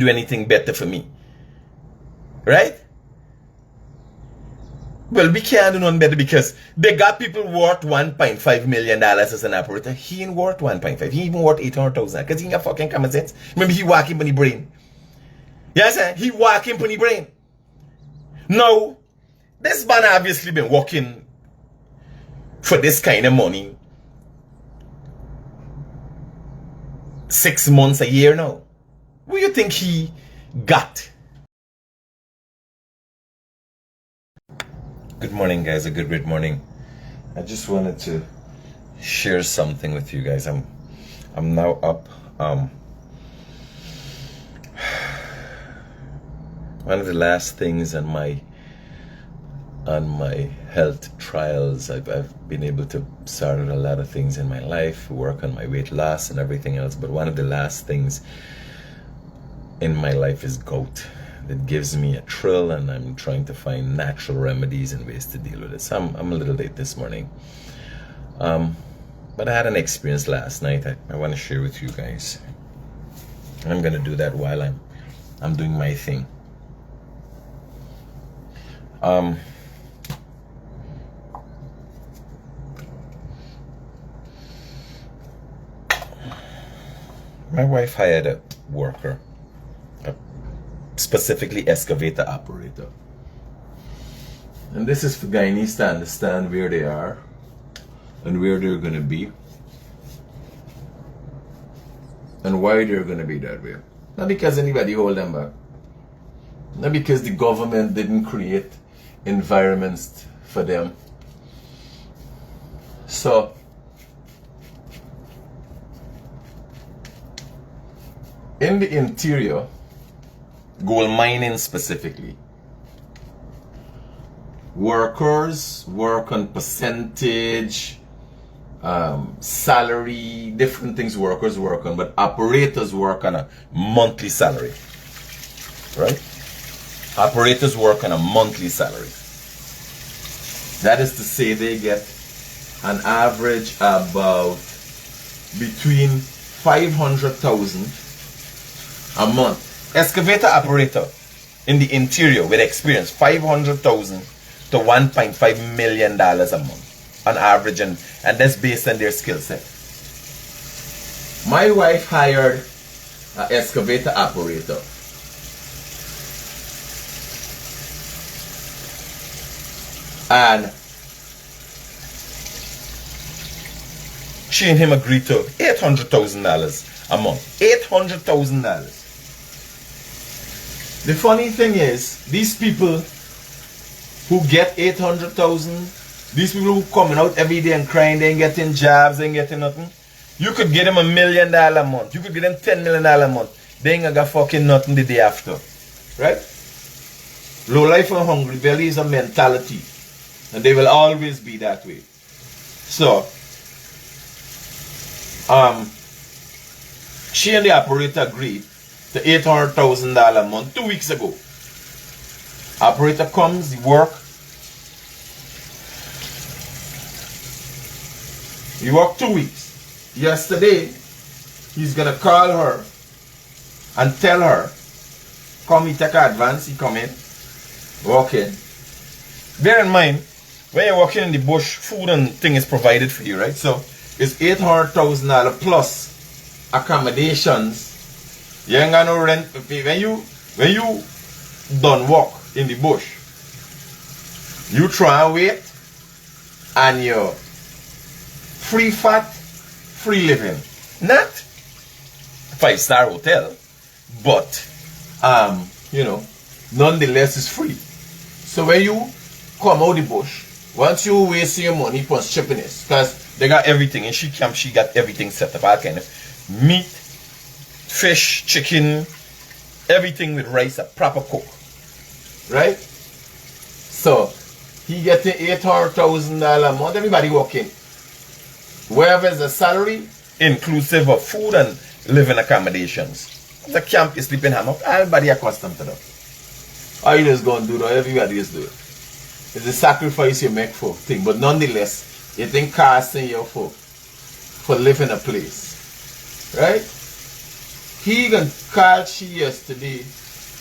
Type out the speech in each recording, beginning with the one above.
do anything better for me. Right? Well, we can't do nothing better because they got people worth $1.5 million as an operator. He ain't worth 1.5. He even worth 800,000 because he ain't got fucking common sense. Remember, he walking on the brain. You understand? He walking on the brain. Now, this man obviously been working for this kind of money 6 months, a year now. What do you think he got? Good morning, guys. A good morning. I just wanted to share something with you guys. I'm now up. One of the last things on my health trials, I've been able to sort out a lot of things in my life, work on my weight loss and everything else. But one of the last things in my life is gout. It gives me a thrill, and I'm trying to find natural remedies and ways to deal with it. So I'm a little late this morning. But I had an experience last night I want to share with you guys. I'm going to do that while I'm doing my thing. My wife hired a worker, specifically excavator operator. And this is for Guyanese to understand where they are and where they're going to be and why they're going to be that way. Not because anybody hold them back. Not because the government didn't create environments for them. So, in the interior, gold mining specifically, workers work on percentage, salary, different things workers work on, but operators work on a monthly salary, right? Operators work on a monthly salary. That is to say, they get an average about between 500,000 a month. Excavator operator in the interior with experience, 500,000 to 1.5 million dollars a month on average, and that's based on their skill set. My wife hired an excavator operator. And she and him agreed to $800,000 a month. $800,000. The funny thing is, these people who get 800,000, these people who coming out every day and crying, they ain't getting jobs, they ain't getting nothing. You could get them $1 million a month. You could get them $10 million a month. They ain't gonna got fucking nothing the day after. Right? Low life and hungry belly is a mentality. And they will always be that way. So, she and the operator agreed to $800,000 a month 2 weeks ago. Operator comes, he work. He worked 2 weeks. Yesterday, he's gonna call her and tell her, come, he take advance, he come in, walk in. Bear in mind, when you're working in the bush, food and thing is provided for you, right? So it's $800,000 plus accommodations. You ain't got no rent to pay. When you done work in the bush, you try and wait, and you're free fat, free living. Not 5-star hotel, but nonetheless it's free. So when you come out the bush, once you waste your money plus chippiness, because they got everything in she camp, she got everything set up, all kind of meat, fish, chicken, everything with rice, a proper cook, right? So he getting $800,000 a month. Everybody working, wherever is the salary, inclusive of food and living accommodations. The camp is sleeping hammock. Everybody accustomed to that. All you just gonna do that, everybody just do it. It's a sacrifice you make for thing, but nonetheless, it ain't costing you for living a place, right? He even called she yesterday,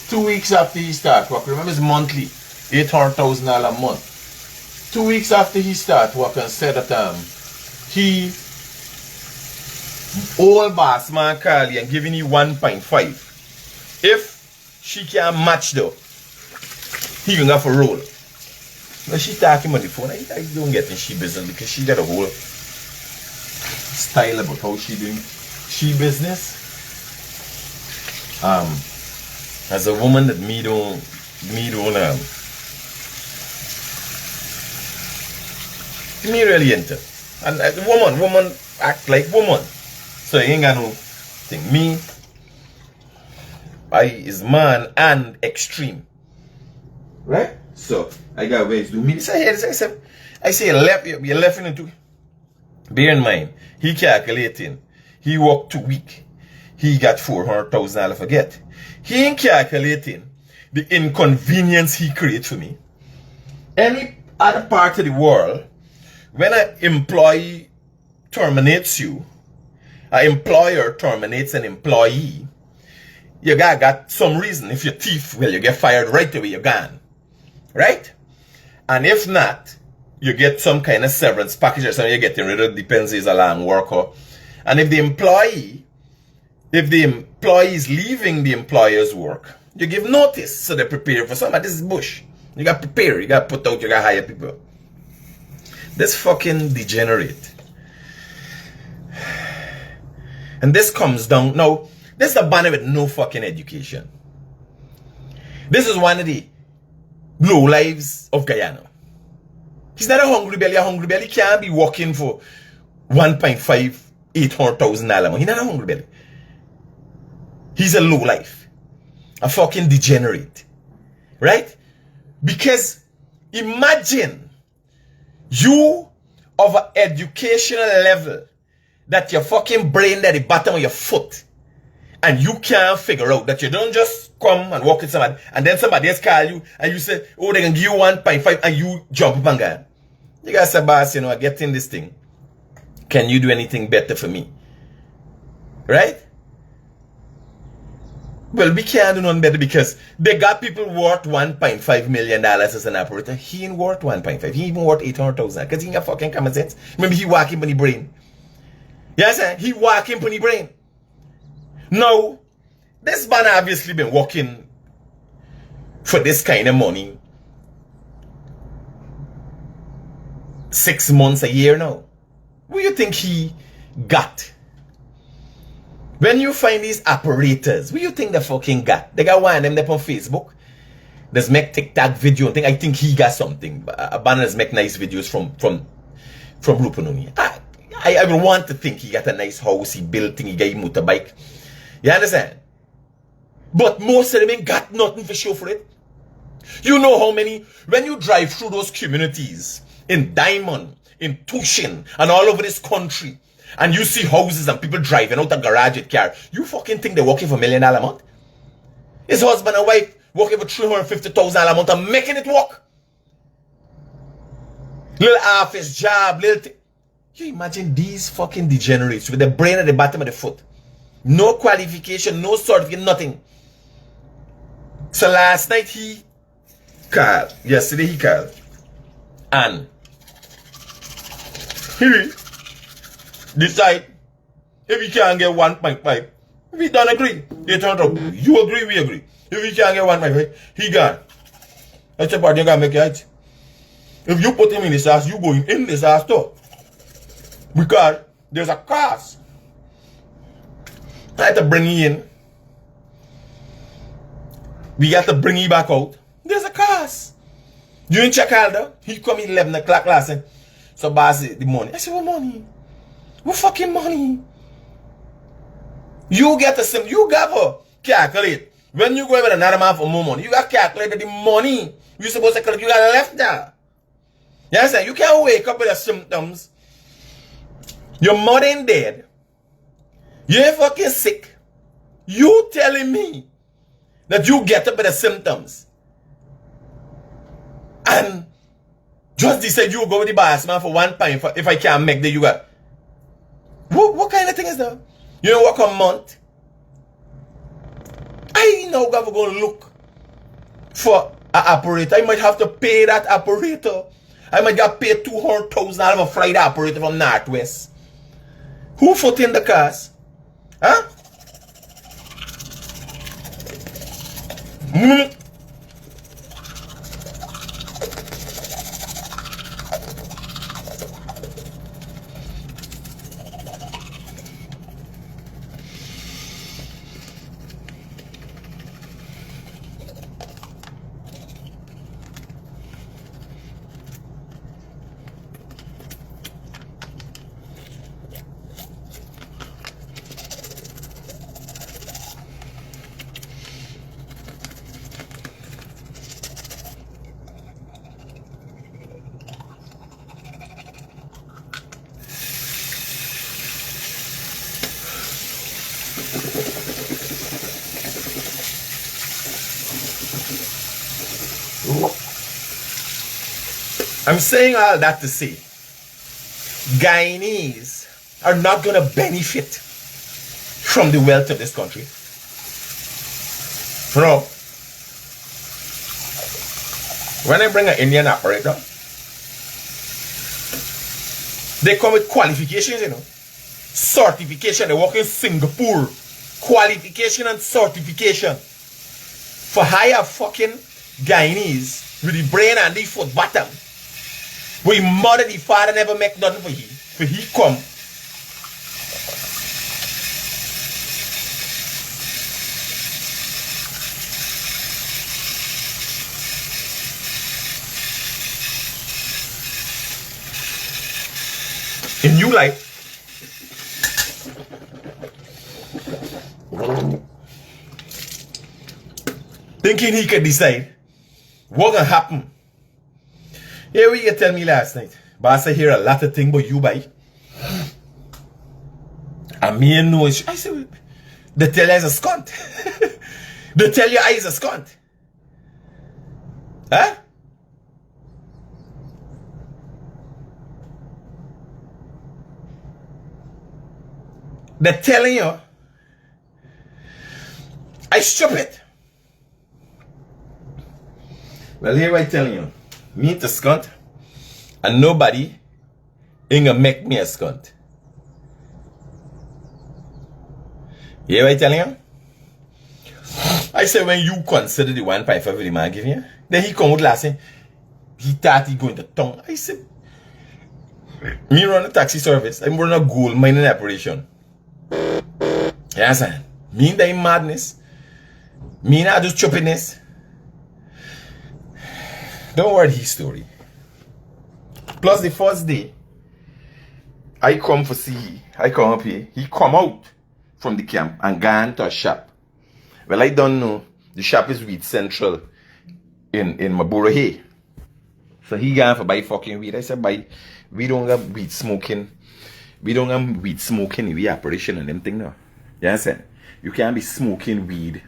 2 weeks after he start work. Remember it's monthly, $800,000 a month. 2 weeks after he start work and said that he old boss man call you and giving you 1.5. If she can't match though, he gonna go for roll. Now she talking on the phone. I don't get in she business because she got a whole style about how she doing she business. As a woman that me don't me really into. And woman act like woman. So you ain't got no thing. Me, I is man and extreme. Right? So I got ways to do me. I say you're left into. Bear in mind, he calculating. He worked 2 weeks. He got $400,000 forget. He ain't calculating the inconvenience he create for me. Any other part of the world, when an employee terminates you, an employer terminates an employee, you got some reason. If you're thief, well, you get fired right away, you're gone. Right? And if not, you get some kind of severance package or something, you're getting rid of, depends if it's a long worker. And if the employee is leaving the employer's work, you give notice so they prepare for something. This is bush. You got to prepare, you got to put out, you got to hire people. This fucking degenerate. And this comes down, now, this is a banner with no fucking education. This is one of the low lives of Guyana. He's not a hungry belly. A hungry belly can't be working for 1.5, $800,000. He's not a hungry belly. He's a low life. A fucking degenerate. Right? Because imagine you of an educational level that your fucking brain at the bottom of your foot and you can't figure out that you don't just come and walk with somebody and then somebody else call you and you say, oh, they can give you 1.5 and you jump up and go. You guys say, boss, you know, I get in this thing. Can you do anything better for me? Right? Well, we can't do nothing better because they got people worth $1.5 million as an operator. He ain't worth 1.5. He even worth 800,000 because he ain't got fucking common sense. Remember, he walking on the brain. Yes, sir? He walking on the brain. Now, this man obviously been working for this kind of money 6 months, a year now. What do you think he got? When you find these operators, what do you think they fucking got? They got one of them there on Facebook. There's make TikTok video and thing. I think he got something. Banners make nice videos from Rupununi. I would want to think he got a nice house, he built thing, he got a motorbike. You understand? But most of them ain't got nothing for show for it. You know how many, when you drive through those communities in Diamond, in Tushin, and all over this country, and you see houses and people driving out a garage with car, you fucking think they're working for $1 million a month? His husband and wife working for $350,000 a month and making it work. Little office job, little thing. You imagine these fucking degenerates with the brain at the bottom of the foot. No qualification, no certificate, nothing. So last night he called. Yesterday he called. And he decide if he can't get 1.5. If he don't agree, they turn up. You agree, we agree. If he can't get 1.5, he gone. I said, but you gotta make it right. If you put him in this house, you going in this house too. Because there's a cost. I have to bring you in. We got to bring you back out. There's a cost. You in Chakalda? He come 11 o'clock last night. So boss the money. I said, what money? What fucking money? You get the you got to calculate. When you go with another man for more money, you got to calculate the money you supposed to collect. You got left there. You understand? You can't wake up with the symptoms. Your mother ain't dead. You ain't fucking sick. You telling me that you get up with the symptoms. And just decide you go with the boss man for 1.5 if I can't make the you got. What kind of thing is that? You don't work a month. I now gotta go look for an operator. I might have to pay that operator. I might get paid $200,000 for fly the operator from Northwest. Who foot in the cars? Huh? I'm saying all that to say, Guyanese are not going to benefit from the wealth of this country. No. When I bring an Indian operator, they come with qualifications, you know. Certification. They work in Singapore. Qualification and certification. For hire fucking Guyanese with the brain and the foot bottom. We mother the father never make nothing for he. For he come. In new life. Thinking he could decide what gonna happen. Here we you tell me last night. But I hear a lot of things about you, boy. I mean, no, I said, they tell you as a scunt. They tell you I is a scunt. Huh? They're telling you I stupid. Well, here I telling you. Me the scunt, and nobody ain't gonna make me a scunt. Hear what I telling you? I said when you consider the 1.5 the man give you, then he come out last saying he thought he going to tongue. I said, me run a taxi service, I'm running a gold mining operation. Yes, sir. Me that madness. Me not just choppiness. Don't worry his story. Plus the first day, I come for see, I come up here. He come out from the camp and gone to a shop. Well, I don't know. The shop is weed central in Mabura Hay. So he gone for buy fucking weed. I said, buy, we don't have weed smoking. We don't have weed smoking in the operation and them thing now. You understand? You can't be smoking weed.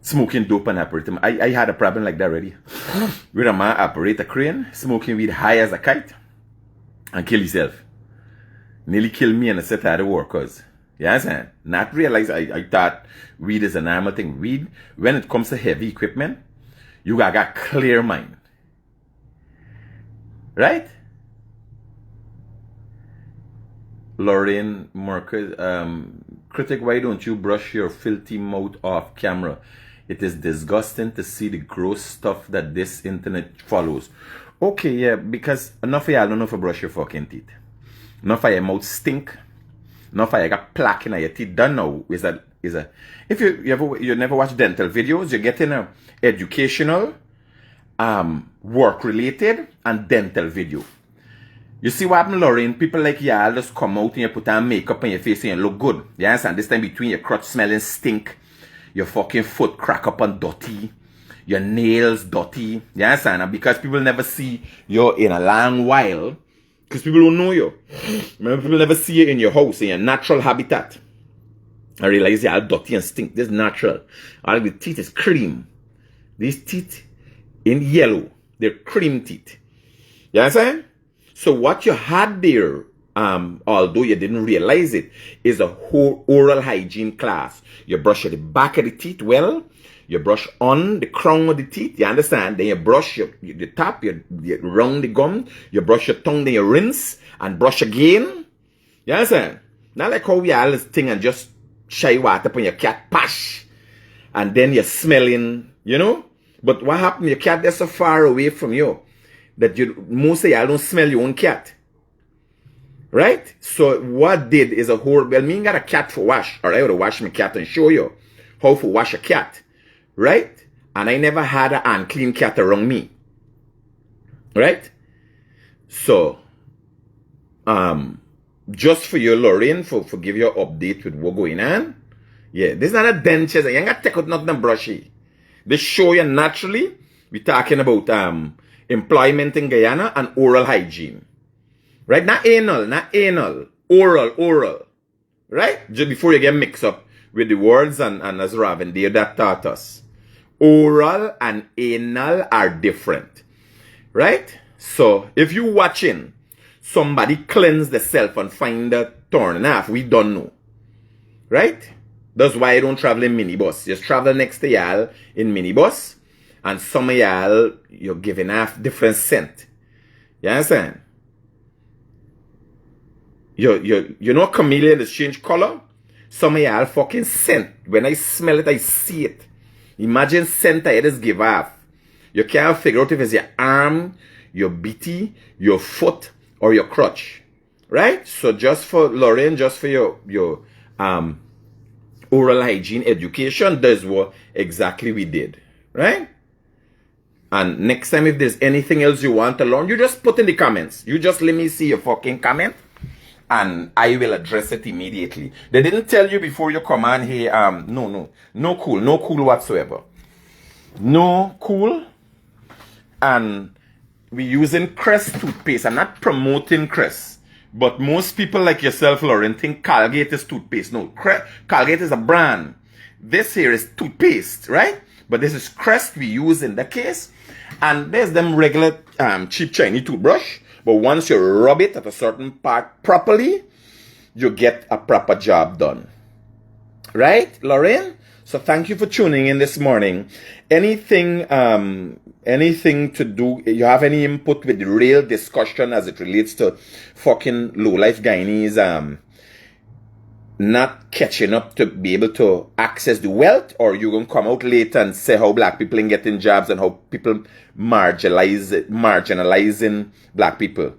Smoking dope and operating. I had a problem like that already. With a man operate a crane, smoking weed high as a kite, and kill himself. Nearly kill me and a set of other workers. You understand? Not realize I thought weed is a normal thing. Weed, when it comes to heavy equipment, you gotta clear mind. Right? Lorraine Marcus, critic, why don't you brush your filthy mouth off camera? It is disgusting to see the gross stuff that this internet follows. Okay, yeah, because enough of y'all don't know if you brush your fucking teeth. Enough of your mouth stink. Enough of you got plaque in your teeth. Don't know is a if you never watch dental videos, you're getting a educational, work related and dental video. You see what happened, Lauren? People like y'all just come out and you put on makeup on your face and you look good. You understand? This time between your crotch smelling stink. Your fucking foot crack up and dirty. Your nails dirty. You understand? And because people never see you in a long while, because people don't know you. Remember, people never see you in your house, in your natural habitat. I realize you're all dirty and stink. This is natural. All the teeth is cream. These teeth in yellow. They're cream teeth. You understand? So what you had there although you didn't realize it, is a whole oral hygiene class. You brush the back of the teeth well. You brush on the crown of the teeth. You understand? Then you brush the top. You round the gum. You brush your tongue. Then you rinse and brush again. You understand? Not like how we all this thing and just shy water upon your cat, pash. And then you're smelling, you know? But what happened? Your cat is so far away from you that most of y'all don't smell your own cat. Right? So what did is a whole, well, me ain't got a cat for wash. Or I would wash my cat and show you how to wash a cat. Right? And I never had an unclean cat around me. Right? So, just for you, Lorraine, for give you an update with what's going on. Yeah, this is not a dentures. You ain't got to take out nothing brushy. They show you naturally. We're talking about employment in Guyana and oral hygiene. Right? Not anal. Oral. Right? Just before you get mixed up with the words and as Raven there that taught us. Oral and anal are different. Right? So, if you watching somebody cleanse themselves and find a turn and half, we don't know. Right? That's why I don't travel in minibus. Just travel next to y'all in minibus. And some of y'all, you're giving off different scent. You understand? You know chameleon is change color? Some of y'all fucking scent. When I smell it, I see it. Imagine scent I just give off. You can't figure out if it's your arm, your bitty, your foot, or your crotch. Right? So just for Lorraine, just for your oral hygiene education, that's what exactly we did. Right? And next time if there's anything else you want to learn, you just put in the comments. You just let me see your fucking comment. And I will address it immediately. They didn't tell you before you come on here, no cool whatsoever. No cool. And we're using Crest toothpaste. I'm not promoting Crest. But most people like yourself, Lauren, think Colgate is toothpaste. No, Colgate is a brand. This here is toothpaste, right? But this is Crest we use in the case. And there's them regular cheap Chinese toothbrush. But once you rub it at a certain part properly, you get a proper job done. Right, Lorraine? So thank you for tuning in this morning. Anything to do, you have any input with the real discussion as it relates to fucking low-life Guyanese not catching up to be able to access the wealth, or you gonna come out later and say how black people ain't getting jobs and how people marginalizing black people.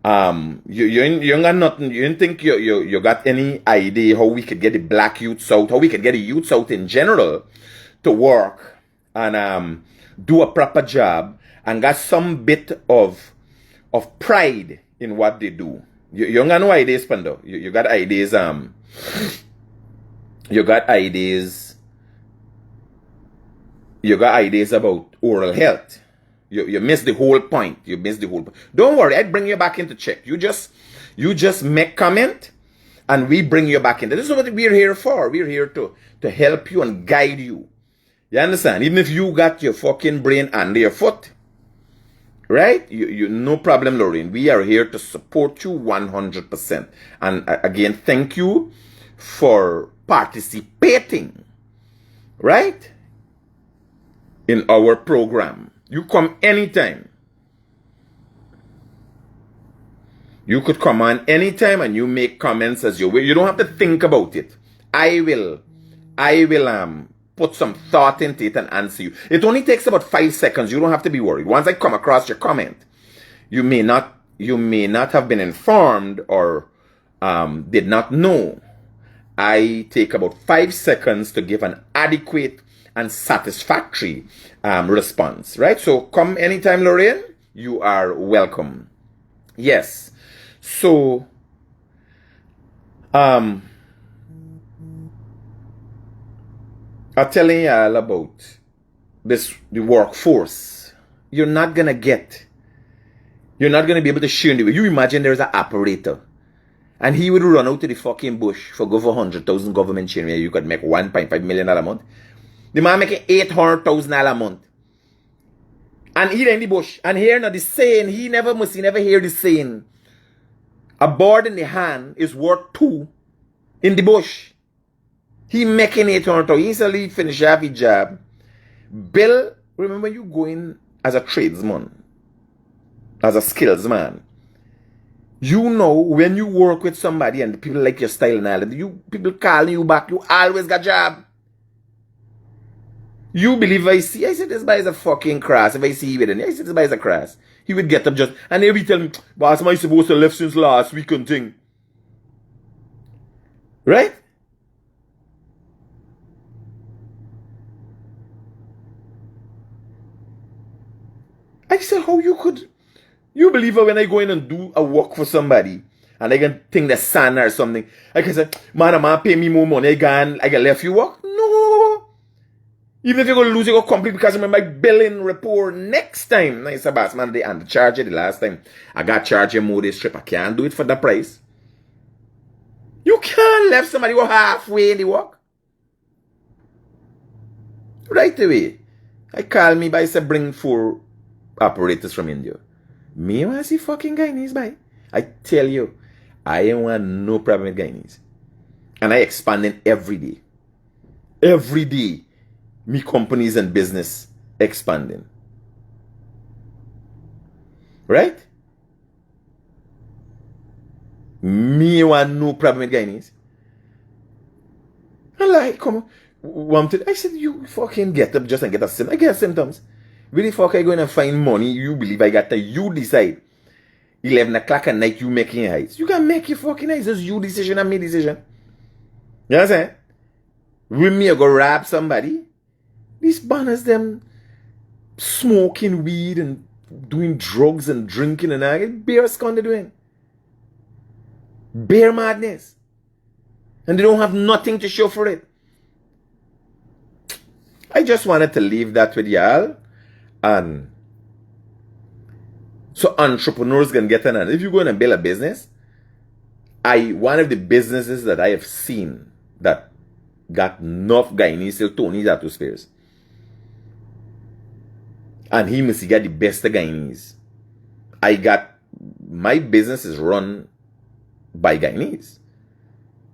You ain't got nothing. You didn't think you got any idea how we could get the black youths out, how we could get the youths out in general to work and do a proper job and got some bit of pride in what they do. You ain't got no ideas, Pando. You got ideas. You got ideas about oral health. You missed the whole point. Don't worry, I'd bring you back into check. You just make comment and we bring you back in. This is what we're here for. We're here to help you and guide you. You understand? Even if you got your fucking brain under your foot. Right? You no problem, Lorraine. We are here to support you 100%. And again, thank you for participating, right, in our program. You come anytime. You could come on anytime and you make comments as you will. You don't have to think about it. I will put some thought into it and answer you. It only takes about 5 seconds. You don't have to be worried. Once I come across your comment, you may not have been informed or did not know. I take about 5 seconds to give an adequate and satisfactory response, right? So come anytime, Lorraine. You are welcome. Yes. So, I'm telling you all about the workforce. You're not going to be able to share the way. You imagine there's an operator and he would run out to the fucking bush for go for 100,000 government share. You could make $1.5 million a month. The man making $800,000 a month. And he in the bush. And here now the saying, he never hear the saying. A bird in the hand is worth 2 in the bush. He making 800. He instantly finish off his job. Bill, remember you going as a tradesman, as a skillsman. You know when you work with somebody and people like your style and all that, people calling you back, you always got job. You believe I said this guy is a fucking crass. If I see you with him, I said this guy is a crass. He would get up just, and he would tell me, boss, am I supposed to left since last week and thing? Right? I said, how you could, you believe when I go in and do a work for somebody, and I can think the sun or something, I can say, man, pay me more money, I can left you work? No. Even if you're going to lose, you're going to complete because remember my billing report next time. Now, say, boss, man, they undercharged you the last time. I got charged you more this trip. I can't do it for the price. You can't let somebody go halfway in the work. Right away. I call me by say bring 4 operators from India. Me want to see fucking Guyanese, by. I tell you, I ain't want no problem with Guyanese. And I expanding every day. Every day. Me companies and business expanding. Right? Me want no problem with Guyanese. And like, come on. I said, you fucking get up just and get a symptom. I get symptoms. Really fuck I going to find money, you believe I got to, you decide. 11 o'clock at night, you making your heights. You can make your fucking heights. It's your decision and my decision. You know what I'm saying? With me, I go rob somebody. These banners, them smoking weed and doing drugs and drinking and all. Bare scum they doing. Bare madness. And they don't have nothing to show for it. I just wanted to leave that with y'all. And so entrepreneurs can get in. And if you're going to build a business, one of the businesses that I have seen that got enough Guyanese till Tony that to spares. And he must get the best of Guyanese. My business is run by Guyanese.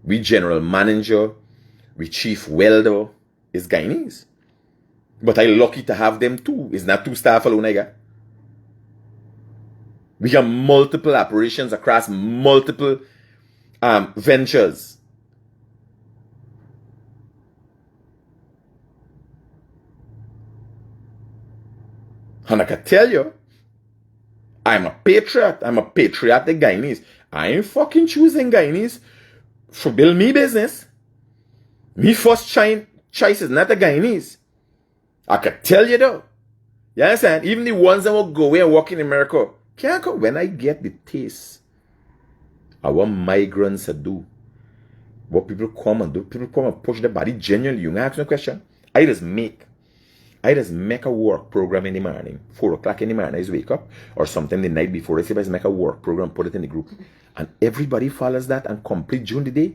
We general manager, we chief welder is Guyanese. But I'm lucky to have them too. It's not 2 staff alone I got. We have multiple operations across multiple ventures. And I can tell you, I'm a patriot. I'm a patriotic Guyanese. I ain't fucking choosing Guyanese for build me business. Me first choice is not a Guyanese. I can tell you though. You understand? Even the ones that will go away and work in America can't come. When I get the taste of what migrants do, what people come and do, people come and push their body genuinely. You ask me a question. I just make a work program in the morning. 4 o'clock in the morning, I just wake up. Or sometime the night before, I say, I just make a work program, put it in the group. And everybody follows that and complete during the day.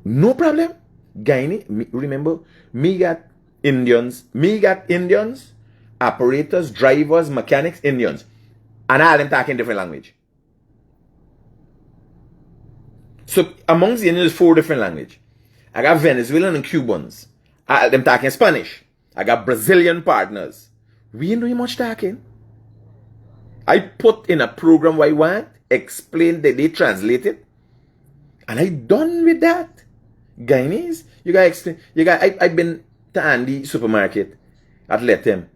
No problem. Guyanese, remember, me got Indians, operators, drivers, mechanics, Indians. And all them talking different language. So amongst the Indians, 4 different language. I got Venezuelan and Cubans. Them talking Spanish. I got Brazilian partners. We ain't doing much talking. I put in a program what I want, explain that they translate it, and I done with that. Guyanese, you gotta explain. I've been to Andy supermarket at Let Him.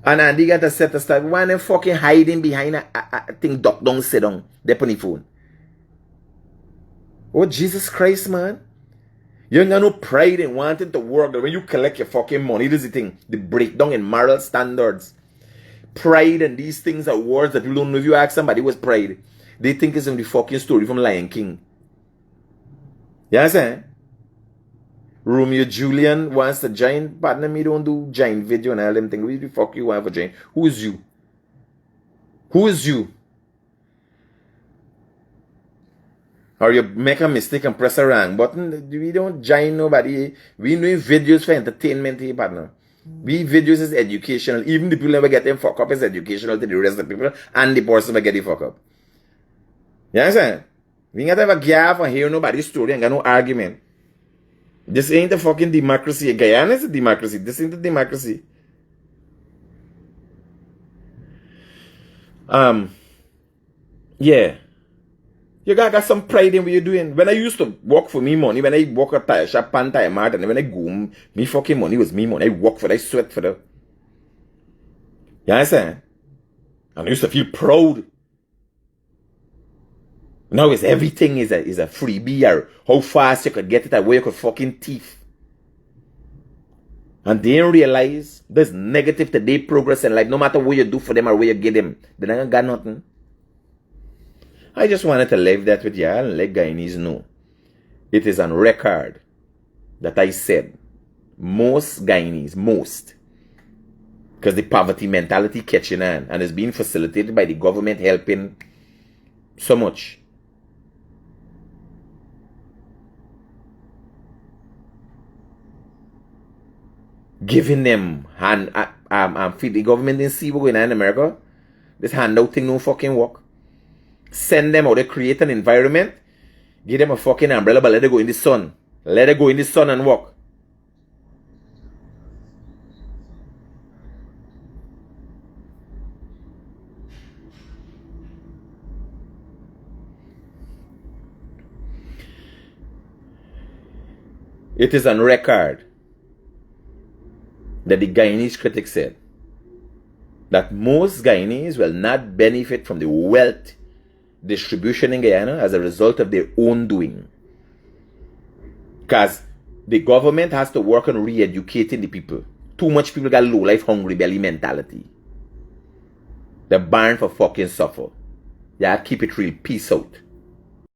And Andy got a set of stuff. Why them fucking hiding behind a thing duck down, sit down, they on the phone. Oh Jesus Christ, man. You ain't got no pride in wanting to work. When you collect your fucking money, this is the thing. The breakdown in moral standards. Pride and these things are words that you don't know. If you ask somebody what's pride, they think it's in the fucking story from Lion King. You understand? Romeo Julian wants to join. Partner, me don't do giant video and all them things. What the fuck you want for join? Who is you? Who is you? Or you make a mistake and press a wrong button. We don't join nobody. We doing videos for entertainment here, partner. We videos is educational. Even the people never get them fuck up is educational to the rest of the people, and the person will get the fuck up. You understand? We ain't have a gap for hear nobody's story and got no argument. This ain't the fucking democracy. Guyana is a democracy. This ain't the democracy. Yeah. You got some pride in what you're doing. When I used to work for me money, when I work at tire shop, pan tire mart, and when I go, me fucking money was me money. I work for it, I sweat for it. You understand? And I used to feel proud. Now it's everything is a freebie, or how fast you could get it, or where you could fucking thief. And they don't realize there's negative to their progress in life. No matter what you do for them or where you get them, they don't got nothing. I just wanted to leave that with y'all and let Guyanese know. It is on record that I said most Guyanese, because the poverty mentality catching on and is being facilitated by the government helping so much. Giving them hand, the government didn't see what's going on in America. This handout thing no fucking work. Send them out there, create an environment, give them a fucking umbrella, but let it go in the sun. Let it go in the sun and walk. It is on record that the Guyanese critics said that most Guyanese will not benefit from the wealth distribution in Guyana as a result of their own doing. Because the government has to work on re-educating the people. Too much people got low life, hungry belly mentality. They're born for fucking suffer. Yeah, keep it real. Peace out.